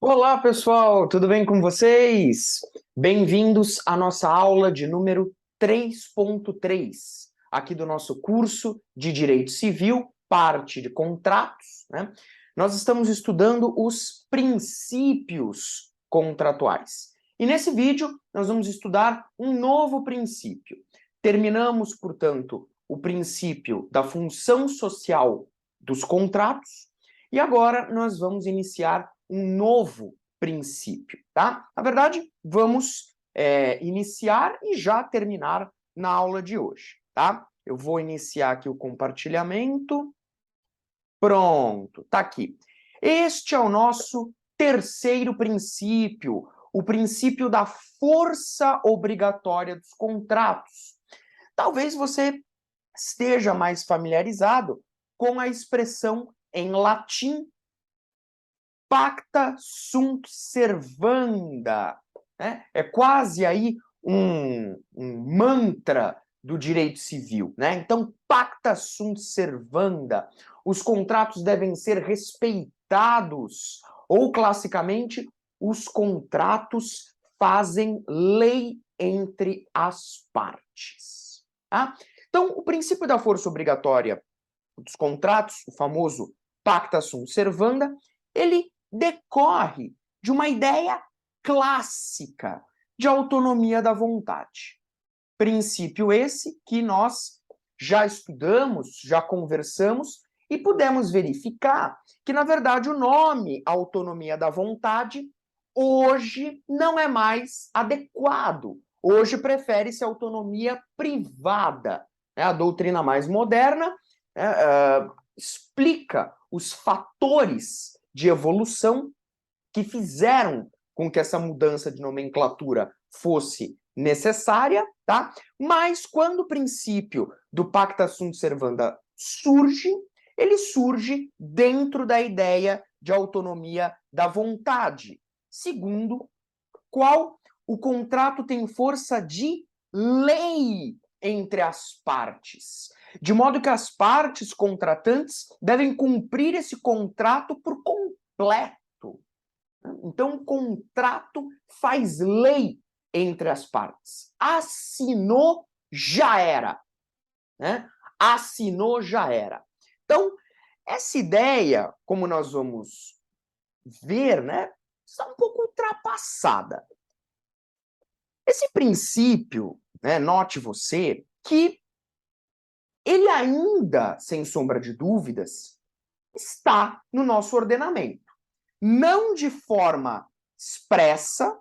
Olá, pessoal, tudo bem com vocês? Bem-vindos à nossa aula de número 3.3, aqui do nosso curso de Direito Civil, parte de contratos, né? Nós estamos estudando os princípios contratuais. E nesse vídeo, nós vamos estudar um novo princípio. Terminamos, portanto, o princípio da função social dos contratos, e agora nós vamos iniciar um novo princípio, tá? Na verdade, vamos iniciar e já terminar na aula de hoje, tá? Eu vou iniciar aqui o compartilhamento. Pronto, tá aqui. Este é o nosso terceiro princípio, o princípio da força obrigatória dos contratos. Talvez você esteja mais familiarizado com a expressão em latim pacta sunt servanda, né? É quase aí um mantra do direito civil, né? Então, pacta sunt servanda, os contratos devem ser respeitados, ou classicamente, os contratos fazem lei entre as partes, tá? Então, o princípio da força obrigatória dos contratos, o famoso pacta sunt servanda, ele decorre de uma ideia clássica de autonomia da vontade. Princípio esse que nós já estudamos, já conversamos e pudemos verificar que, na verdade, o nome autonomia da vontade hoje não é mais adequado. Hoje prefere-se autonomia privada. A doutrina mais moderna explica os fatores de evolução que fizeram com que essa mudança de nomenclatura fosse necessária, tá? Mas quando o princípio do pacta sunt servanda surge, ele surge dentro da ideia de autonomia da vontade, segundo qual o contrato tem força de lei entre as partes, de modo que as partes contratantes devem cumprir esse contrato por completo. Então, o contrato faz lei entre as partes. Assinou, já era. Né? Assinou, já era. Então, essa ideia, como nós vamos ver, né, está um pouco ultrapassada. Esse princípio, né, note você, que ele ainda, sem sombra de dúvidas, está no nosso ordenamento. Não de forma expressa,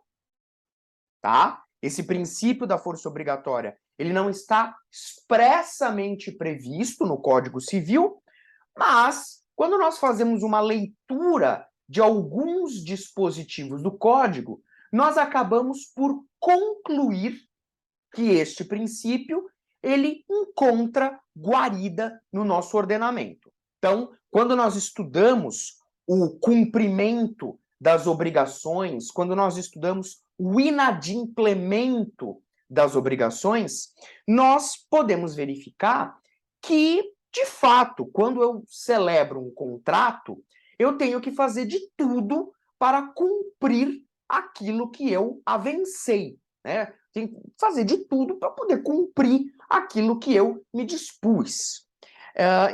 tá? Esse princípio da força obrigatória, ele não está expressamente previsto no Código Civil, mas quando nós fazemos uma leitura de alguns dispositivos do Código, nós acabamos por concluir que este princípio ele encontra guarida no nosso ordenamento. Então, quando nós estudamos o cumprimento das obrigações, quando nós estudamos o inadimplemento das obrigações, nós podemos verificar que, de fato, quando eu celebro um contrato, eu tenho que fazer de tudo para cumprir aquilo que eu avencei, né? Tem que fazer de tudo para poder cumprir aquilo que eu me dispus.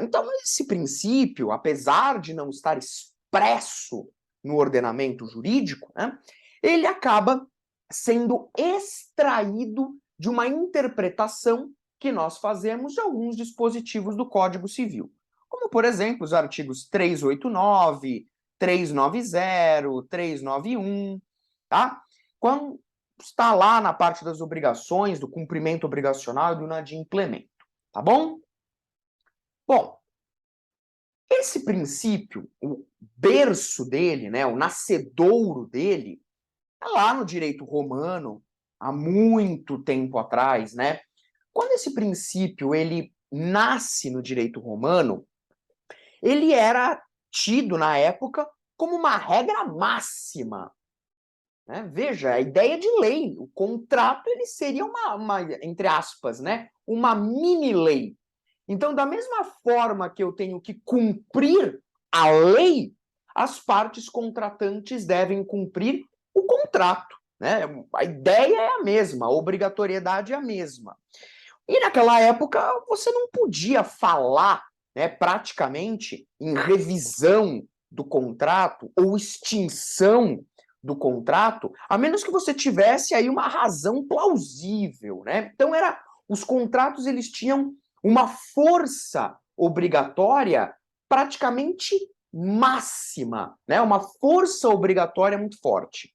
Então, esse princípio, apesar de não estar expresso no ordenamento jurídico, né, ele acaba sendo extraído de uma interpretação que nós fazemos de alguns dispositivos do Código Civil, como, por exemplo, os artigos 389, 390, 391, tá? Quando está lá na parte das obrigações, do cumprimento obrigacional e do inadimplemento, tá bom? Bom, esse princípio, o berço dele, né, o nascedouro dele, é lá no direito romano, há muito tempo atrás, né? Quando esse princípio ele nasce no direito romano, ele era tido na época como uma regra máxima. Né? Veja, a ideia de lei, o contrato ele seria uma, entre aspas, né, uma mini-lei. Então, da mesma forma que eu tenho que cumprir a lei, as partes contratantes devem cumprir o contrato, né? A ideia é a mesma, a obrigatoriedade é a mesma. E naquela época você não podia falar, né, praticamente em revisão do contrato ou extinção do contrato, a menos que você tivesse aí uma razão plausível, né? Então os contratos eles tinham uma força obrigatória praticamente máxima, né? Uma força obrigatória muito forte.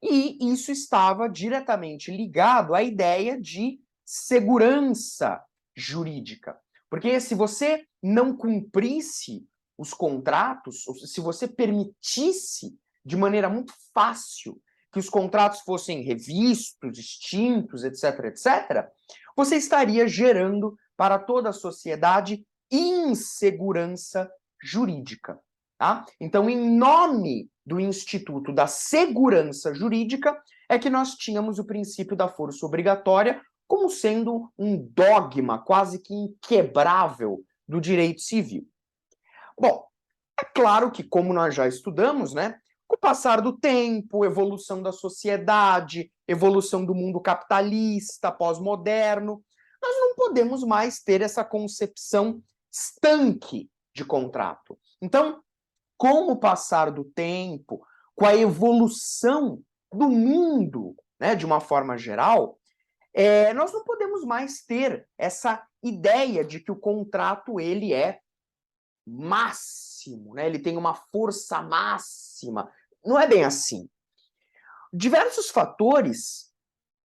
E isso estava diretamente ligado à ideia de segurança jurídica. Porque se você não cumprisse os contratos, se você permitisse de maneira muito fácil que os contratos fossem revistos, extintos, etc., etc., você estaria gerando para toda a sociedade insegurança jurídica. Tá? Então, em nome do Instituto da Segurança Jurídica, é que nós tínhamos o princípio da força obrigatória como sendo um dogma quase que inquebrável do direito civil. Bom, é claro que, como nós já estudamos, né, com o passar do tempo, evolução da sociedade, evolução do mundo capitalista, pós-moderno, nós não podemos mais ter essa concepção estanque de contrato. Então, com o passar do tempo, com a evolução do mundo, né, de uma forma geral, nós não podemos mais ter essa ideia de que o contrato ele é máximo, né? Ele tem uma força máxima. Não é bem assim. Diversos fatores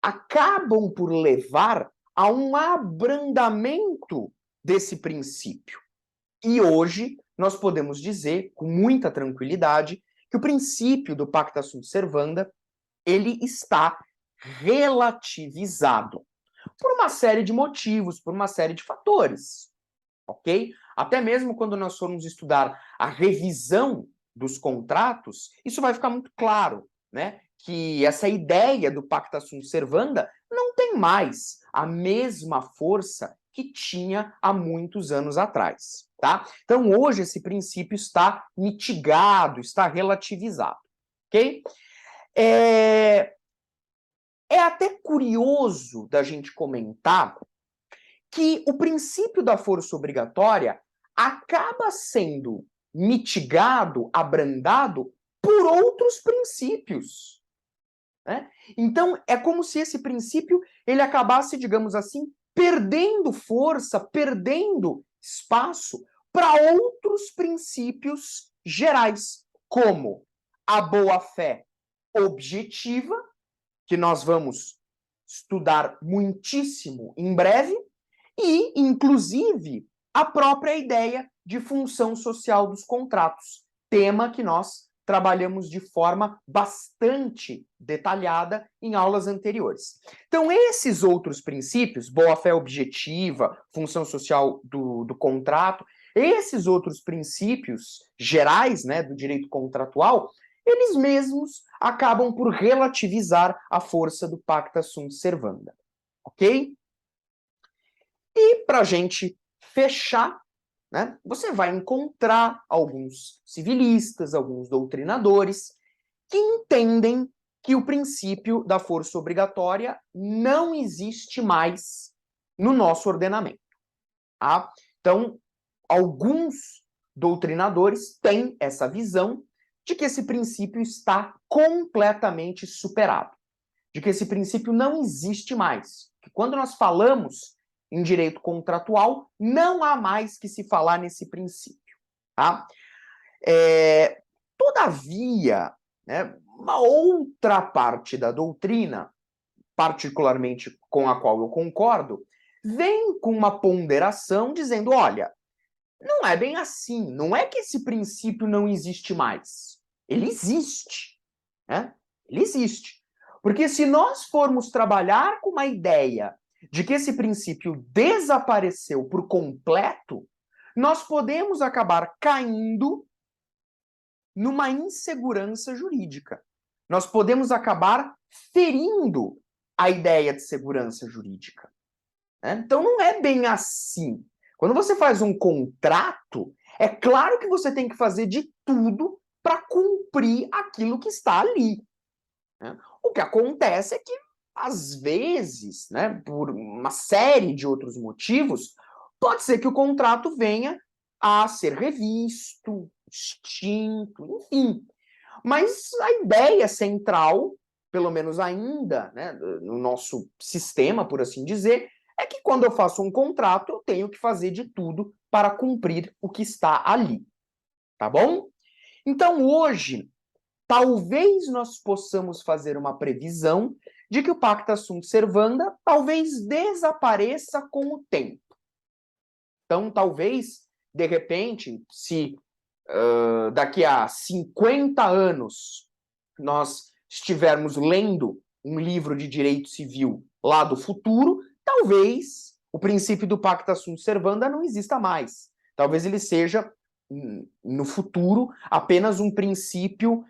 acabam por levar a um abrandamento desse princípio. E hoje nós podemos dizer com muita tranquilidade que o princípio do pacta sunt servanda ele está relativizado por uma série de motivos, por uma série de fatores, ok? Até mesmo quando nós formos estudar a revisão dos contratos, isso vai ficar muito claro, né? Que essa ideia do pacta sunt servanda não tem mais a mesma força que tinha há muitos anos atrás, tá? Então, hoje, esse princípio está mitigado, está relativizado, ok? É até curioso da gente comentar que o princípio da força obrigatória acaba sendo mitigado, abrandado por outros princípios, né? Então, é como se esse princípio ele acabasse, digamos assim, perdendo força, perdendo espaço para outros princípios gerais, como a boa-fé objetiva, que nós vamos estudar muitíssimo em breve, e, inclusive, a própria ideia de função social dos contratos, tema que nós trabalhamos de forma bastante detalhada em aulas anteriores. Então, esses outros princípios, boa-fé objetiva, função social do contrato, esses outros princípios gerais, né, do direito contratual, eles mesmos acabam por relativizar a força do pacta sunt servanda, ok? E para a gente fechar, né, você vai encontrar alguns civilistas, alguns doutrinadores, que entendem que o princípio da força obrigatória não existe mais no nosso ordenamento. Tá? Então, alguns doutrinadores têm essa visão de que esse princípio está completamente superado, de que esse princípio não existe mais. Que quando nós falamos em direito contratual, não há mais que se falar nesse princípio. Tá? Todavia, né, uma outra parte da doutrina, particularmente com a qual eu concordo, vem com uma ponderação dizendo, olha, não é bem assim, não é que esse princípio não existe mais. Ele existe, né? Ele existe. Porque se nós formos trabalhar com uma ideia de que esse princípio desapareceu por completo, nós podemos acabar caindo numa insegurança jurídica. Nós podemos acabar ferindo a ideia de segurança jurídica, né? Então não é bem assim. Quando você faz um contrato, É claro que você tem que fazer de tudo para cumprir aquilo que está ali, né? O que acontece é que, às vezes, né, por uma série de outros motivos, pode ser que o contrato venha a ser revisto, extinto, enfim. Mas a ideia central, pelo menos ainda, né, no nosso sistema, por assim dizer, é que quando eu faço um contrato, eu tenho que fazer de tudo para cumprir o que está ali, tá bom? Então, hoje, talvez nós possamos fazer uma previsão de que o Pacta Sunt Servanda talvez desapareça com o tempo. Então, talvez, de repente, se daqui a 50 anos nós estivermos lendo um livro de direito civil lá do futuro, talvez o princípio do Pacta Sunt Servanda não exista mais. Talvez ele seja, no futuro, apenas um princípio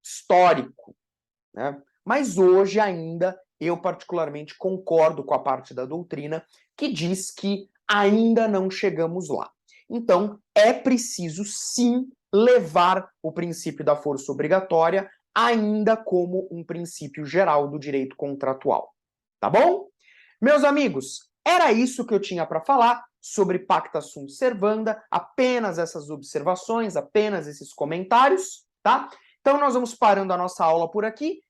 histórico, né? Mas hoje ainda, eu particularmente concordo com a parte da doutrina que diz que ainda não chegamos lá. Então, é preciso sim levar o princípio da força obrigatória ainda como um princípio geral do direito contratual. Tá bom? Meus amigos, era isso que eu tinha para falar sobre Pacta Sunt Servanda, apenas essas observações, apenas esses comentários, tá? Então nós vamos parando a nossa aula por aqui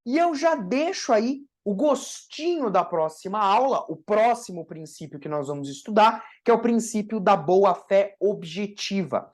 e eu já deixo aí o gostinho da próxima aula, o próximo princípio que nós vamos estudar, que é o princípio da boa-fé objetiva.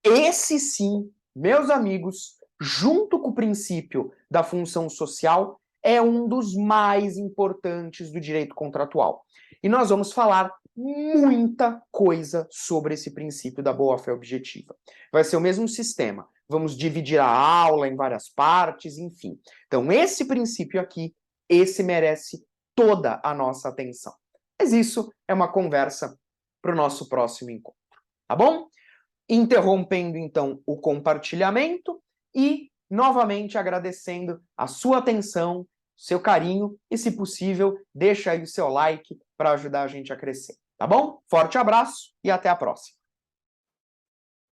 Esse sim, meus amigos, junto com o princípio da função social, é um dos mais importantes do direito contratual. E nós vamos falar muita coisa sobre esse princípio da boa-fé objetiva. Vai ser o mesmo sistema. Vamos dividir a aula em várias partes, enfim. Então, esse princípio aqui, esse merece toda a nossa atenção. Mas isso é uma conversa para o nosso próximo encontro, tá bom? Interrompendo, então, o compartilhamento e, novamente, agradecendo a sua atenção, seu carinho e, se possível, deixa aí o seu like para ajudar a gente a crescer, tá bom? Forte abraço e até a próxima!